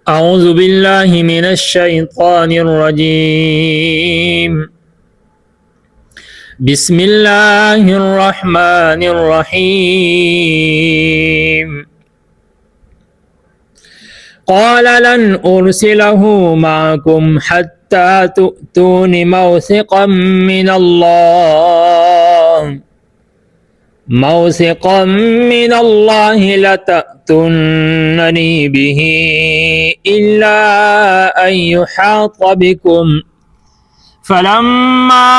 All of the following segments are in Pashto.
أعوذ بالله من الشيطان الرجيم بسم الله الرحمن الرحيم قال لن أرسله معكم حتى تؤتون موثقا من الله لتأتونني به إلا أن يحاط بكم فلما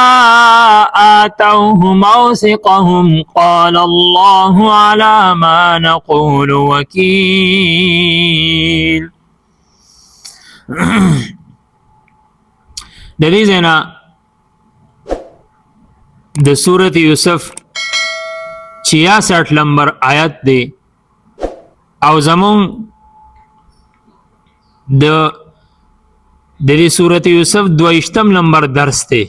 آتوه موثقهم قال الله على ما نقول وكيل. د دې ځاینا د سورۃ یوسف 66 نمبر آیت دی او زمون د دې سورۃ یوسف 22 نمبر درس دی.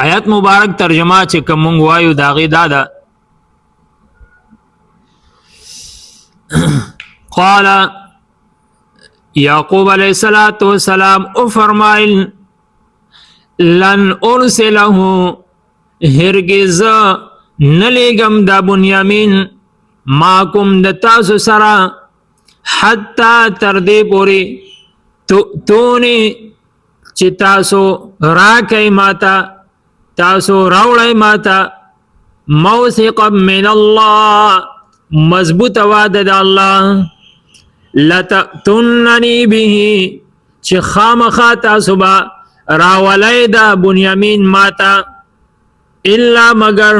آیت مبارک ترجمه چې کوم وایو داغه دادا قال یعقوب علیہ الصلوۃ والسلام او فرمایل لن ارسله هرگز نلیگم دا بنیامین ماکم د تاسو سره حتی تر دې پوری تونی چې تاسو راکای ماتا تاسو راوړی ماتا موثقا من الله مضبوط وعده د الله لتأتوننی به چې خامخا تاسو با راولای دا بنیامین ماتا الا مگر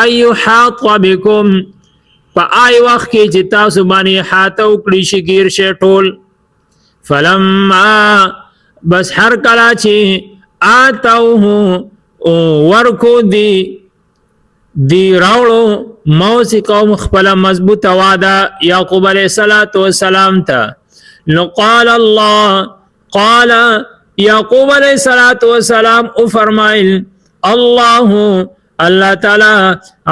ایو حاط بكم په آی وخت کې چې تاسو باندې حاته وکړي شي گیر شي ټول فلما بس هر کله چې آتوه ورکو دی راوړو موثقهم خپل مضبوط وعده یعقوب علیہ السلام ته نو قال یعقوب علیہ السلام او فرمایل الله تعالی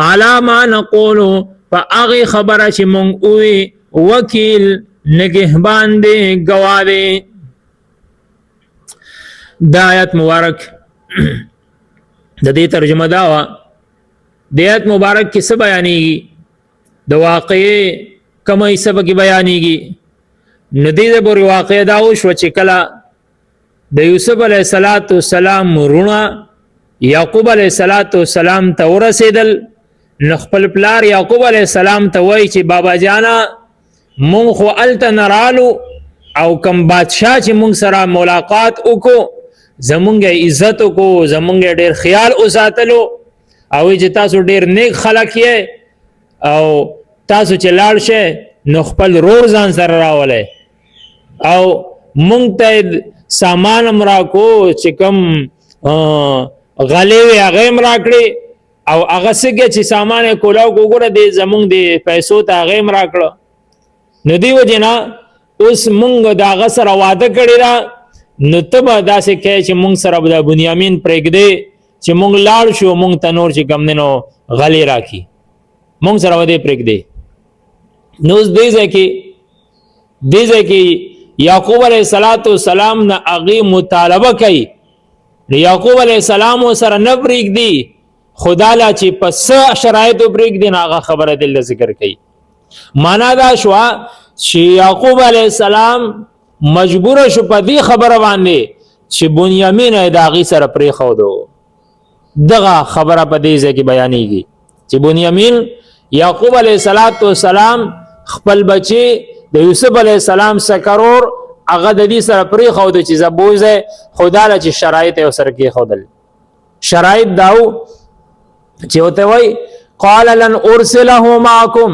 علی ما نقول فاغي خبره چې مونږ وی وکیل نگهبان دی گواه دی. دا آیت مبارک د دې ترجمه دا وا د آیت مبارک کې څه بیانېږي د واقعې کومه حصہ کې بیانېږي. ندی د بور واقعې دا وشو چې کله د یوسف علیه السلام رونه یعقوب علیہ السلام ته ورسېدل نو خپل پلار یعقوب علیہ السلام ته وایي چې بابا جانا مونږ خو الته نرالو او کم بادشاہ چې مونږ سره ملاقات وکړو زمونږ عزت وکړو زمونږ ډېر خیال وساتلو او چې تاسو ډېر نیک خلک یې او تاسو چې لاړ شئ نو خپل رور ځان سره راولئ او مونږ ته سامان هم راکو چې کم غلیوی هغه هم راکړي او هغه څنګه چې سامان کولاو وګوره د زمونږ د پیسو ته هغه هم راکړه نو دی وجنا اوس مونږ د هغه سره وعده کړی را نو ته به داسې کوې چې مونږ سره به د بنیامین پرېږدې چې مونږ لاړ شو مونږ ته نور چې کم دی نو غلی راکړي مونږ سره به دې پرېږدې. نو اوس دې ځای کې یعقوب علیه السلام نه هغې مطالبه کوي یعقوب علیہ السلام سره نه پرېږدي خدا لا چې په څه شرایطو پرېږدي نو هغه خبره دلته ذکر کوي. معنا دا شوه چې یعقوب علیہ السلام مجبور شو په دې خبره باندې چې بنیامین یې د هغې سره پرېښودو. دغه خبره په دې ځای کې بیانېږي چې بنیامین یعقوب علیہ السلام خپل بچی د یوسف علیہ السلام سکرور هغه د دې سره پرېښود چې زبوزه خدا له چې شرایط یې سره کې خودل شرایط داو چې وته وای قال لن ارسله معكم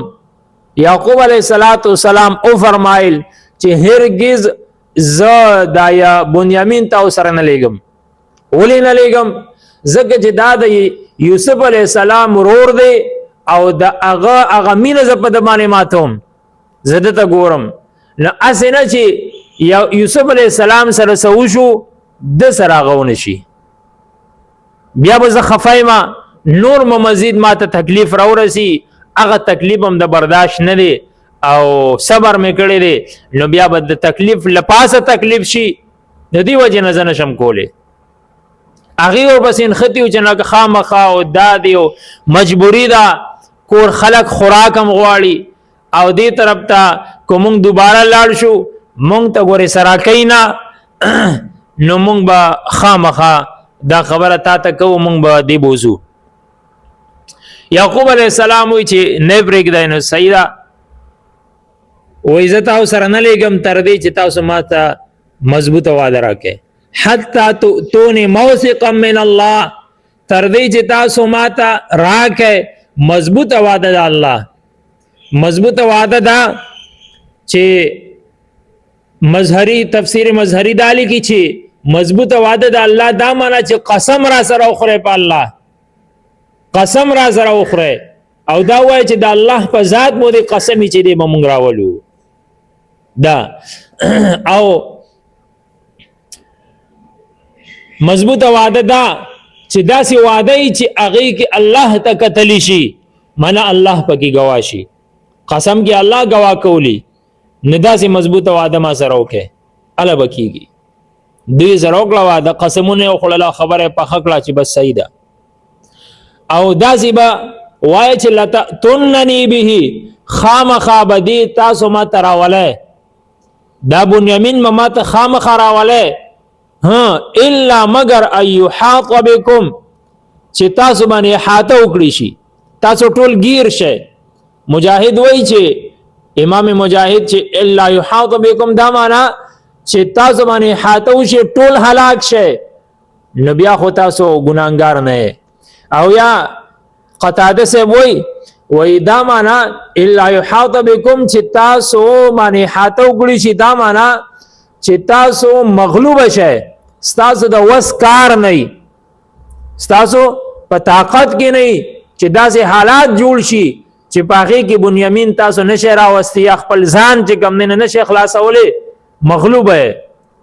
یعقوب علیہ السلام او فرمایل چې هرگز ز دایا بنیامین تاسو سره نه لګم ولې نه لګم زګه چې دا د یوسف علیہ السلام ورور دی او د هغه مینه ز په دمانه ماتوم زده ته ګورم نو اسنه چې یوسف علیہ السلام سره سوشو د سره غون شي بیا به زه خفایما نور مزید ما ته تکلیف راورسی هغه تکلیف هم د برداشت نه دی او صبر مې کړی دی نو بیا به د تکلیف لپاسه تکلیف شي د دې وجه نه زه نشم کولی هغې ورپسې نښتي چې نه خامخا او دا دی او مجبوري ده کور خلک خوراک هم غواړي او دې طرف ته که مونږ دوباره لاړ شو مونږ ته ګورې سراکۍ نه نو مونږ به خامخا دا خبره تا ته کوو مونږ به دې بوزو یعقوب علیه السلام وایي چې نه پرېږدی نو صحیح ده وایي زه تاسو سره نه لیږم تر دې چې تاسو ما ته مضبوطه وعده راکړئ حتی تؤتوني موثقا من الله تر دې چې تاسو ما ته راکړئ مضبوطه وعده ده الله مضبوطه وعده ده چې مظهری تفسیر مظهری دالی کی چې مضبوطه وعده ده الله دا معنا چې قسم را سره وخورئ په الله قسم را سره وخورئ او دا وایي چې د الله په ذات مو دې قسم چې دې به مونږ راولو دا او مضبوطه وعده ده چې داسې وعده ای چې هغې کې الله ته کتلی شي معنا الله پکې ګواه شي قسم کې الله ګواه کولی نه داسې مضبوطه وعده ما سره وکړئ هله به کېږي دوی سره وکړه وعده قسمونه یې وخوړله خبره یې پخه کړه چې بس صحیح ده او داسې به وایه چې لتأتونني به خامخا به دې تاسو ما ته راولی دا بنیامین به ما ته خامخا راولی الا مگر ان یحاط بکم چې تاسو باندې احاطه وکړي شي تاسو ټول گیر شئ مجاهد وایي چې امام مجاهد چې الا یحاط بکم دا معنا چې تاسو باندې احاطه وشي ټول هلاک شئ نو بیا خو تاسو ګناهګار نه او یا قتاده صاحب وایي دا معنا الا یحاط بکم چې تاسو باندې احاطه وکړي شي دا معنا چې تاسو مغلوب شئ ستاسو د وس کار نه ستاسو په طاقت کې نه چې داسې حالات جوړ شي چې په هغې کې بنیامین تاسو نشئ راوستی یا خپل ځان چې کوم دی نه نشئ خلاصولی مغلوب یې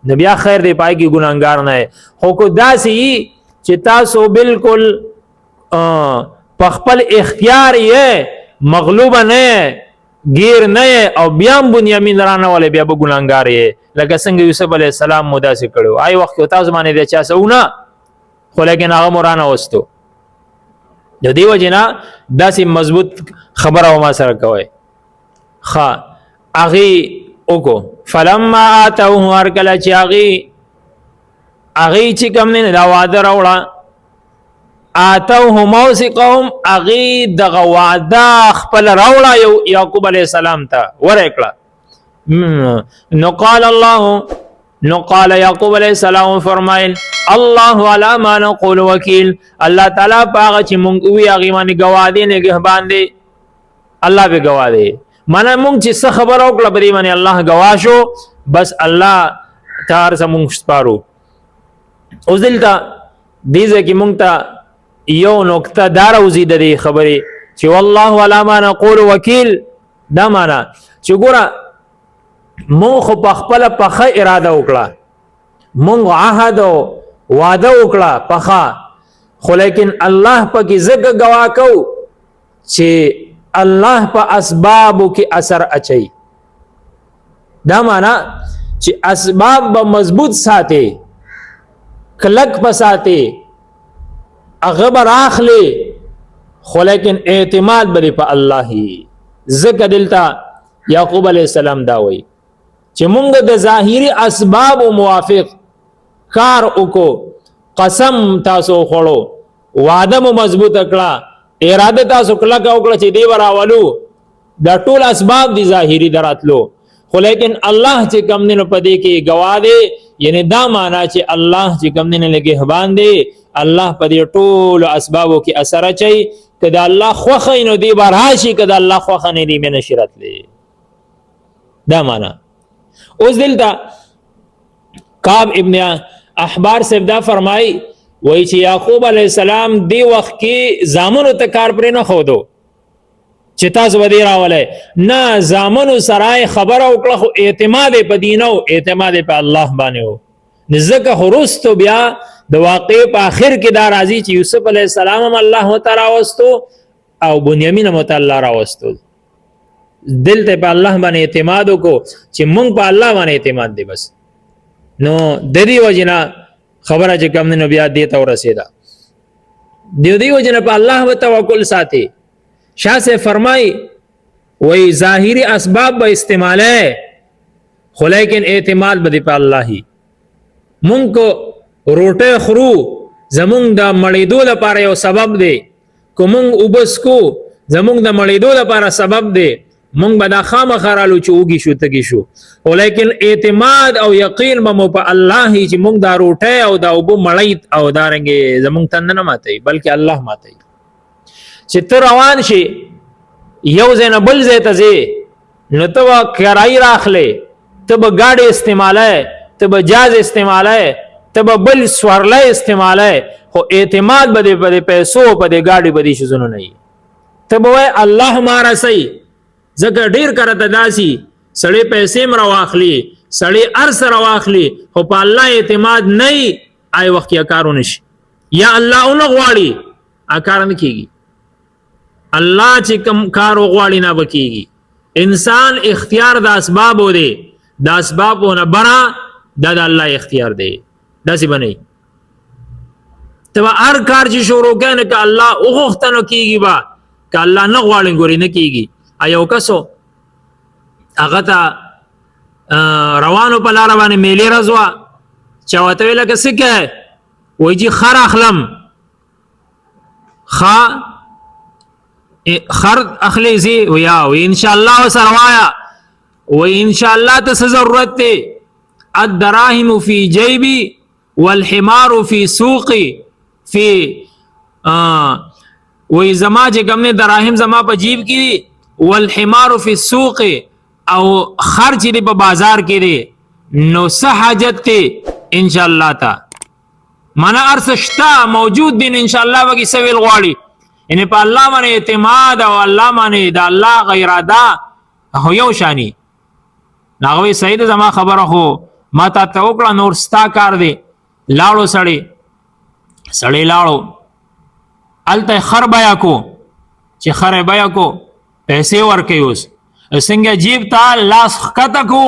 نو بیا خیر دی پای کې ګناهګار نه خو که داسې چې تاسو بالکل په خپل اختیار یې مغلوبه نه گیر نه او بیا هم بنیامین رانولی بیا به ګناهګار یې لکه څنګه یوسف علیه السلام مو داسې کړی آی وخت کې تاسو باندې د چا څه ونه خو لیکن هغه مو رانوستو د دې وجې نه داسې مضبوط خبره و ما سره کوئ ښه هغې وکړو فلما آتوه هر کله چې هغې چې کوم دی دا وعده راوړه آتوه موثقهم هغې دغه وعده خپله راوړه یعقوب علیه السلام ته ورې کړه نو قال یعقوب علیه السلام فرمایل الله علی ما نقول وکیل الله تعالی په هغه چې مونږ ووایو هغې باندې ګواه دی نګهبان دی الله به ګواه دی معنی مونږ چې څه خبره وکړه په دې باندې الله ګواه شو بس الله ته هر څه مونږ سپارو اوس دلته دې ځای کې مونږ ته یو نکته دا راوځي د دې خبرې چې والله علی ما نقول وکیل دا معنی چې ګوره مونږ خو په خپله پخه اراده وکړه مونږ عهد او وعده وکړه پخه خو لیکن الله پکې ځکه ګواه کو چې الله په اسبابو کې اثر اچي دا معنا چې اسباب به مضبوط ساتي کلک په ساتي هغه به راخلي خو لیکن اعتماد به په الله ځکه دلته یعقوب علیه السلام دا وایي چې مونږ د ظاهري اسبابو موافق کار وکړو قسم تاسو خوړو وعده مو مضبوطه کړه اراده تاسو کلکه وکړه چې دی به راولو دا ټول اسباب دي ظاهري دراتلو خو لیکن الله چې کوم دی نو په دې کې ګواه دی یعنی دا معنا چې الله چې کوم دی نه نګهبان دی الله په دې ټولو اسبابو کې اثر اچوي که د الله خوښه نو دی به راشي که د الله خوښه نه دی بیا نشي راتلی دا معنا اوس دلته کعب ابن احبار صاحب دا فرمایي وایي چې یعقوب علیه السلام دی وخت کې زامنو ته کار پرې نه ښودو چې تاسو به دې راولی نه زامنو سره خبره وکړه خو اعتماد یې په دین او اعتماد یې په الله باندې و ځکه خو وروستو بیا د واقع په آخر کې دا راځي چې یوسف علیه السلام هم الله ورته راوستو او بنیامین هم ورته الله راوستو دلته په الله باندې اعتماد وکړو چې مونږ په الله باندې اعتماد دی بس. نو د دې وجنه خبره چې کوم نه بیا دې ته ورسېده، د دې وجنه په الله و توکل ساتي. شاه سے فرمای وای ظاهری اسباب به استعماله خو لیکن اعتماد به په الله هی. مونږ کو روټه خرو زمونږ د مړېدو لپاره یو سبب دی، کومونږ وبس کو زمونږ د مړېدو لپاره سبب دی، مونږ به دا خامخا رالو چې وږي شو تږي شو، ولیکن اعتماد او یقین به مو په الله چې مونږ دا روټه او دا اوبه مړی او دارنګې زمونږ تند نه ماتوي بلکې الله ماتوي. چې ته روان شي یو ځای نه بل ځای ته ځې نو ته به کرایي راخلې، ته به ګاډې استعمالی، ته به جاز استعمالی، ته به بل سورلی استعمالی، خو اعتماد به دې په دې پیسو په دې ګاډي په دې شیزونو نه وي. ته به وایې الله ما رسئ. ځکه ډېر کله ته داسي سړی پیسې م راواخلي، سړی هر څه راواخلي خو په الله اعتماد نه وي، آی وخت کې کار ونه شي یا الله ونه غواړي کار نه کېږي. الله چې کوم کار وغواړي نه به کېږي. انسان اختیار د اسبابو دی، د اسبابو نه بره دا د الله اختیار دی، داسې به نه وي. ته به هر کار چې شروع کوې نه که الله وغوښته نو کېږي به، که الله نه غواړي ګورې نه کېږي. یو کسو هغه ته روانو په لاره باندې میلې ورځ وه، چا ورته ویل که څه کوې؟ وایي چې خر اخلم. خر اخلی زی ویا وی انشاءالله ورسره وایه وی انشاءالله ته څه ضرورت دی؟ الدراهم فی جیبی والحمار فی سوقی فی وی زما چې کوم نه دراهم زما په جیب کې دي، والحمار فی السوق او خرچ دی په بازار کې دی، نو څه حاجت دی ان شاء الله تا معنا ارسشتا موجود دین ان شاء الله وګي سویل غواړي. ان په الله باندې اعتماد او الله باندې د الله غیر ادا هو یو شانی ناغوي سید زما خبره خو ما ته وکړه نور ستا کار دی. لاړو سړی لاړو الته خر بیا کو چې خر بیا کو پیسې ورکوي. اوس څنګه جیب ته لاس ښکته کو،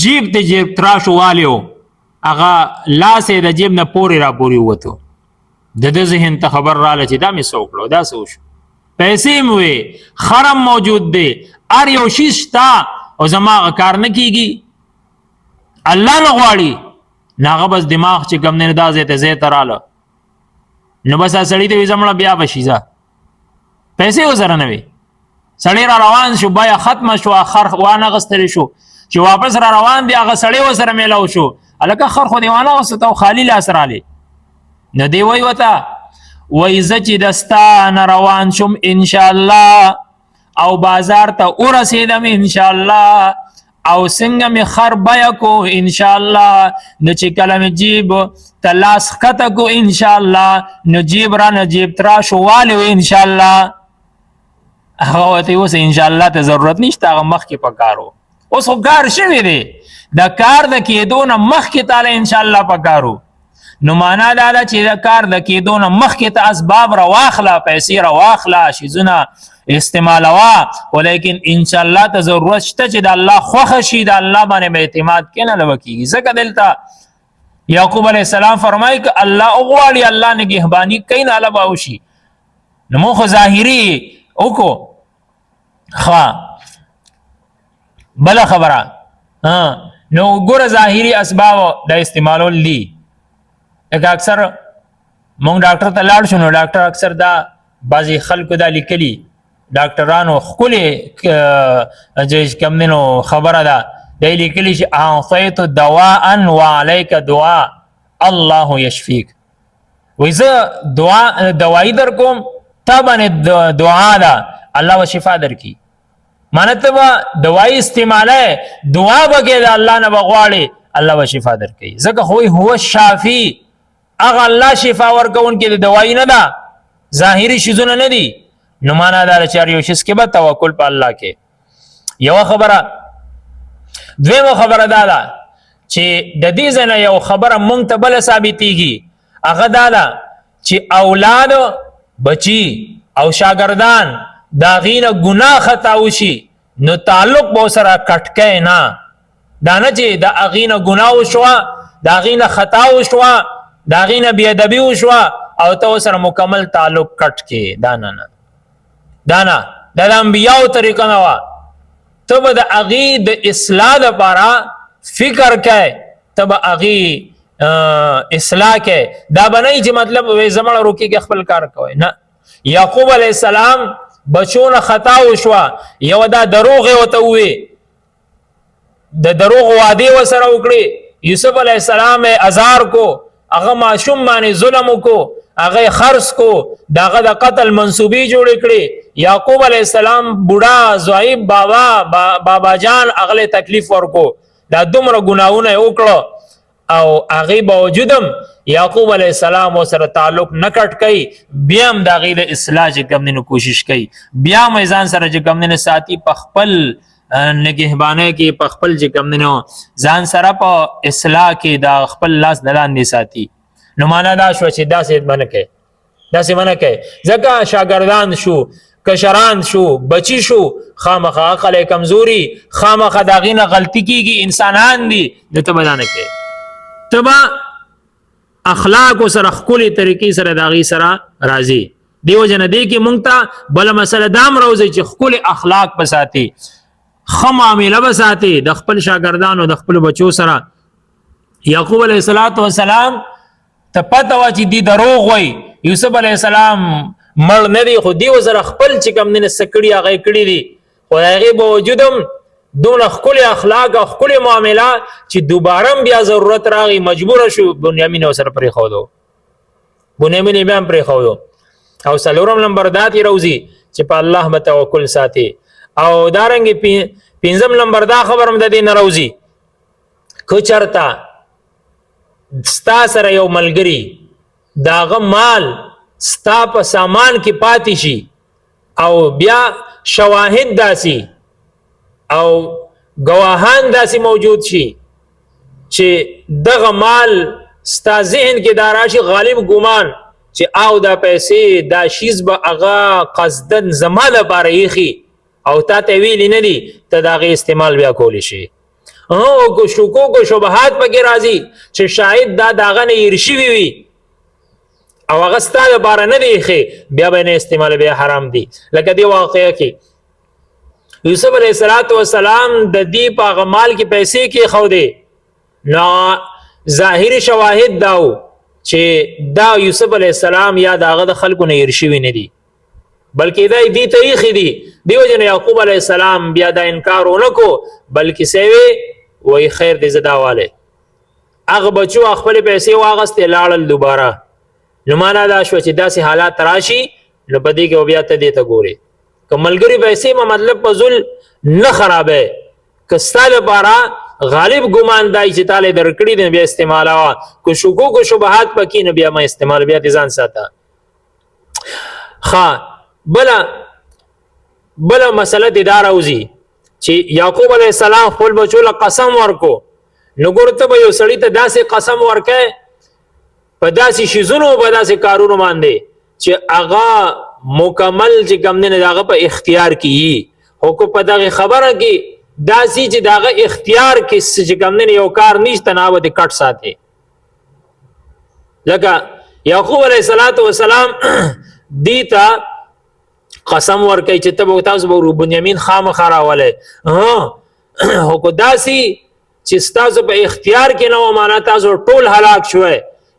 جیب ته جیب تراشو والیو، هغه لاس یې د جیب نه پورې را پورې ووتو. د ده ذهن ته خبر راله چې دا مې څه وکړو، دا څه وشو. پیسې مې وې، خرم موجود دی، هر یو شي شته او زما هغه کار نه کېږي. الله نه غواړي نو هغه بس دماغ چې کوم دی دا ځای ته ځای ته راله نو بس سړي ته وي زه مړه بیا به شي ځه، پیسې ورسره نه وي. سړی را روان شو، بیا ختمه شوه، خر وانغستلی شو. چې واپس را روان دی هغه سړی ورسره میلاو شو، هلکه خر خو دې وانغسته او خالي لاس رالی. نو دی وایي ورته وایي زه چې د ستا نه روان شم انشاءالله او بازار ته ورسېدم انشاءالله او څنګه مې خر بیه کو انشاءالله، نو چې کله مې جیب ته لاس ښکته کو انشاءالله نو جیب رانه جیب تراشو والی و انشاءالله. هغه ورته اوس انشاءالله ته ضرورت نشته، هغه مخکې په کار و. اوس خو کار شوی دی، د کار د کېدو نه مخکې تاله انشاءالله په کار و. نو معنا دا ده چې د کار د کېدو نه مخکې ته اسباب راواخله، پیسې راواخله، شیزونه استعمالوه، ولیکن انشاءالله ته ضرورت شته چې د الله خوښه شي، د الله باندې به اعتماد کې نه لوه کېږي. ځکه دلته یعقوب علیه السلام فرمایي که الله وغواړي الله نګهباني کوي نه هله به وشي. نو مونږ خو ظاهري وکړو. بله خبره نو ګوره ظاهري اسباب د استعمالول دي. لکه اکثر مونږ ډاکټر ته لاړ شو نو ډاکټر اکثر دا بعضې خلکو دا لیکلي ډاکټرانو ښکلې کوم دی نو خبره ده، دی لیکلي چې اعطیت دواء وعلیک دعا الله یشفیک. وایي زه دوایي در کوم، تا باندې دعا ده الله به شفا درکړي. معنی ته به دوایي استعمالی، دعا به کې د الله نه به غواړې الله به شفا درکوي. ځکه خو هو شافي، هغه الله شفا ورکوونکی د دوایي نه ده، ظاهري شیزونه نه دي. نو معنا دا ده چې هر یو شیز کې به توکل په الله کې. یوه خبره. دویمه خبره دا ده چې د دې ځای نه یو خبره مونږ ته بله ثابتېږي، هغه دا ده چې اولاد بچي او شاګردان د هغې نه ګناه خطا وشي نو تعلق به سره کټکې نه، دا نه چې د اغینه ګناه وشوه، د اغینه خطا وشوه، د اغینه بی ادبی وشوه او ته سره مکمل تعلق کټ کې. دا نه دا نه د انبیاء طریقه نه وا. ته به د اغي د اصلاح لپاره فکر کوي، ته به اغي اصلاح کوي. دا بنئ چې مطلب وې زمړه روکی کې خپل کار کوي نه. یعقوب علی السلام بچونه خطا وشوه، یو دا دروغ وته وې، د دروغ وعده وسره وکړي. یوسف علی السلام ازار کو، هغه ماشوم باندې ظلم کو، هغه خرص کو، داغه د قتل منسوبي جوړ کړي. یعقوب علی السلام بوډا زویب بابا جان اغله تکلیف ورکو. دا دومره ګناونه وکړو او هغه باوجودم یعقوب علی السلام سره تعلق نکټ کوي، بیا هم د غیله اصلاح چې کوم نه کوشش کوي، بیا میزان سره چې کوم نه ساتي په خپل نگهبانه کې، په خپل چې کوم نه ځان سره په اصلاح کې دا خپل لاس دلان نه ساتي. نو معنا دا شو چې داسې منکه داسې منکه ځکه شاګردان شو، کشران شو، بچی شو، خامخا عقل کمزوري، خامخا داغینه غلطی کیږي، انسانان دي، د ته بدانه کې تبا اخلاق سره خولي طریقې سره داغي سره راضي. دیو جن دی کې مونږ ته بل مسله دام روزي چې خولي اخلاق بساتي، خمامله بساتي د خپل شاګردانو د خپل بچو سره. یعقوب علیه السلام ته پته وا چې دی دروغ وای، یوسف علیه السلام مړ نه دی، خو دیو سره خپل چې کم نه سکړی هغه کړی دی، خو هغه باوجودم دون خپل اخلاق او خپل معاملات چې دوباره بیا ضرورت راغی مجبور شو بنیامین سره پرې خو دو، بنیامین بیا پرې خو دو. او سلورم نمبر داتې روزي چې په الله به توکل ساتي. او دارنګ پنځم نمبر دا خبرم د دین روزي کو چرتا ستا سره یو ملګری داغه مال ستا په سامان کې پاتې شي او بیا شواهد داسي او گواهان داسې موجود شي چې دغه مال ستا ذهن کې داراشي غالب ګمان چې او دا پیسې دا شیز به هغه قصدن زما لپاره یخي او تا ته ویلی نه دي، ته دغه استعمال بیا کولی شي. او کو شکوک او شبهات پکې راځي چې شاید دا داغه نه يرشي وي او هغه ستا لپاره نه دی یخي، بیا به نه استعمال بیا حرام دي. لکه دی واقعیا کې یوسف علیہ السلام د دې په غمال کې پیسې کې خو دی، نو ظاهری شواهد داو چې دا یوسف علیہ السلام یا داغه د خلکو نه يرشي نه دي، بلکې دا دې تاریخ دي. دیو جن یعقوب علیہ السلام بیا دا انکار ونکو، بلکې سوي وای خیر دې زداواله هغه بچو خپل پیسې واغستې لاړل دوباره. نو معنا دا شو چې داسې حالات راشي نو پدې کې بیا ته دې ته ګوري کملګری پیسې ما مطلب په ذل نه خرابه کستا لپاره غالب ګمان دای چې تعالی درکړي دې بیا استعمالوا کو شکوک او شبهات پکې نه بیا ما استعمال بیا دې ځان ساته. بلا مسله دې دار اوزي چې یعقوب علیہ السلام خپل بچو له قسم ورکو، نو ګورته به یو سړی ته داسې قسم ورکه په داسې شیزونو په داسې کارونو باندې چې هغه مکمل چې کم نه دغه په اختیار کې هو کو په دغه خبره کې داسې چې دغه اختیار کې چې کم نه یو کار نشته نه و دې کټ ساتي. لکه یعقوب علیہ السلام دیتا قسم ورکړي چې ته تاسو به بنیامین خامخا راولې هو کو داسې چې تاسو په اختیار کې نه و، معنا تاسو ټول هلاک شوي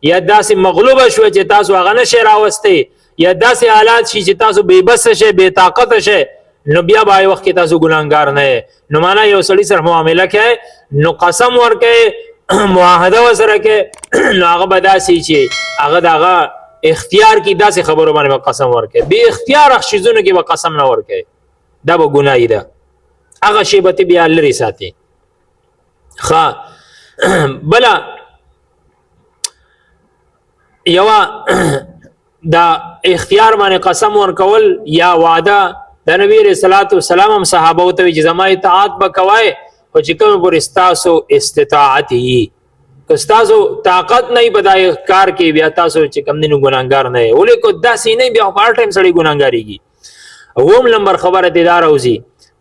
یا داسې مغلوب شوي چې تاسو هغه نشئ راوستئ یا داسې حالات شي چې تاسو بې بس شئ بې طاقت شئ، نو بیا به وخت کې تاسو ګناهګار نه یې. نو معنا یو سړي سره معامله کوي نو قسم ورکړي معاهده ورسره کوي نو هغه به داسې چې هغه دغه اختیار کی داسې خبرو باندې قسم ورکړي، به اختیار شیزونه کې به قسم نه ورکړي، دا به ګناه ده. هغه شی به بیا لري ساتي. بلا یوا دا اختیار باندې قسم ورکول یا وعده د نبی رسول الله هم صحابه ته چې زما اطاعت وکوي او چې کوم پر استاسو استطاعت هي کستاسو طاقت نه بدای کار کې بیا تاسو چې کم نه ګناګار نه ولې کو داسې نه بیا په ټایم سړی ګناګاریږي. اوم نمبر خبره دیدار اوسي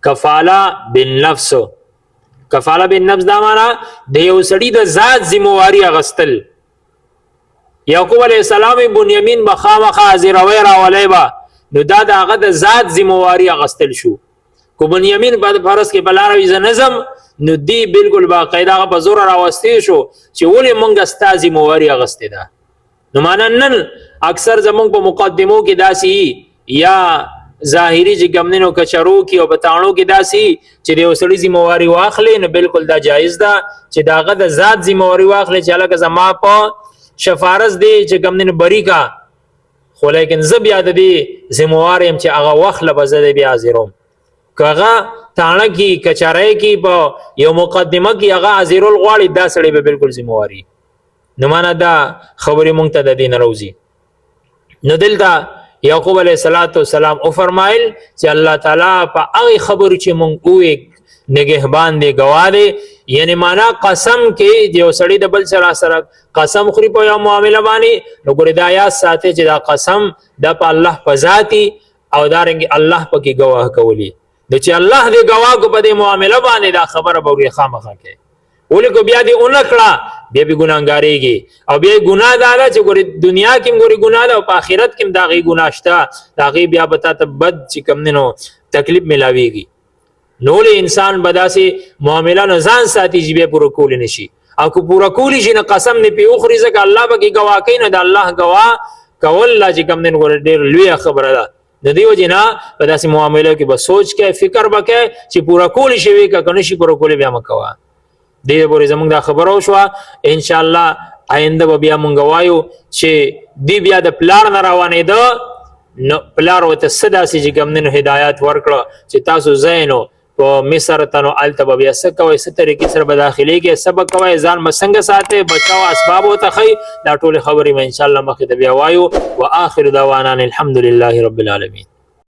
کفاله بالنفس. کفاله بالنفس دا معنا د یو سړي د ذات ذمہواری اغستل. یعقوب علیہ السلام بنیامین بخامخه حاضروي راولی با، نو دا د هغه د ذات ذمہواری اغستل شو. کو بنیامین په فرض کې بلاره ویزه نظم، نو دی بالکل باقاعده هغه په زور راوستي شو چې ولې مونږ ستا ذمہواری اغستې ده. نو معنا نن اکثر زمونږ په مقدمو کې داسې یا ظاهري چې ګمنینو کچرو کې او بتاڼو کې داسې چې د یو سړي ذمہواری واخلي، نو بالکل دا جایز ده چې د هغه د ذات ذمہواری واخلي چې هلکه زما په شفارس دی چې ګمنینو بری کا، خو لیکن زه بیا د دې ذمہوار یم چې هغه وخله به زه بیا حاضروم. که هغه تاڼه کې کچرۍ کې په یو مقدمه کې هغه حاضرول غواړي، دا سړی به بالکل ذمہواری. نو معنا دا خبرې مونږ ته د دې نه راوځي. نو دلته یعقوب علیه السلام او فرمایل چې الله تعالی په هغه خبرو چې مونږ وې نگهبان دی، گواه دی. یعنی معنا قسم کې یو سړی د بل سره قسم خوري په یو معامله باندې، نو ګورې دا یاد ساتي چې دا قسم د په الله په ذاتي او دارنګ الله پکې گواه کولی. د چې الله دې گواه کو په دې معامله باندې دا خبره به وي خامخا کې. ولې کو بیا دې اونکړه بیا به ګناهګاریږي او بیا ګناه ده چې ګورې دنیا کې ګورې ګناه ده او په آخرت کې دا غي ګناه شته، دا غي بیا به تا ته بد چې کم نه نو تکلیف ملاويږي. نو له انسان بداسي معامله نه ځان ساتي چې به پوره کول نشي، او کو پوره کولی شي نه قسم نه پی اخري ځکه الله به کې گواه کوي، نه د الله گواه کول لا چې کم نه ګورې ډېر لوی خبره ده. د دې وجنه په داسې معاملو کې به سوچ کې فکر وکړي چې پوره کولی شي وي که نشي پوره کولی بیا مکوه. دې پورې زمونږ دا خبره وشوه. ان شاء الله آینده به بیا مونږ وایو چې دی بیا د پلار نه روانېده، نو پلار ورته څه داسې چې ګمننو هدایات ورکړه چې تاسو ځئ په مصر ته، نو هلته به بیا څه کوئ، څه طریقې سره به داخلېږئ، څه به کوئ، ځان به څنګه ساتئ، بچاو اسباب ورته ښئ. دا ټولې خبرې به انشاءالله مخکې ته بیا وایو. وآخر دعوانا الحمد لله رب العالمین.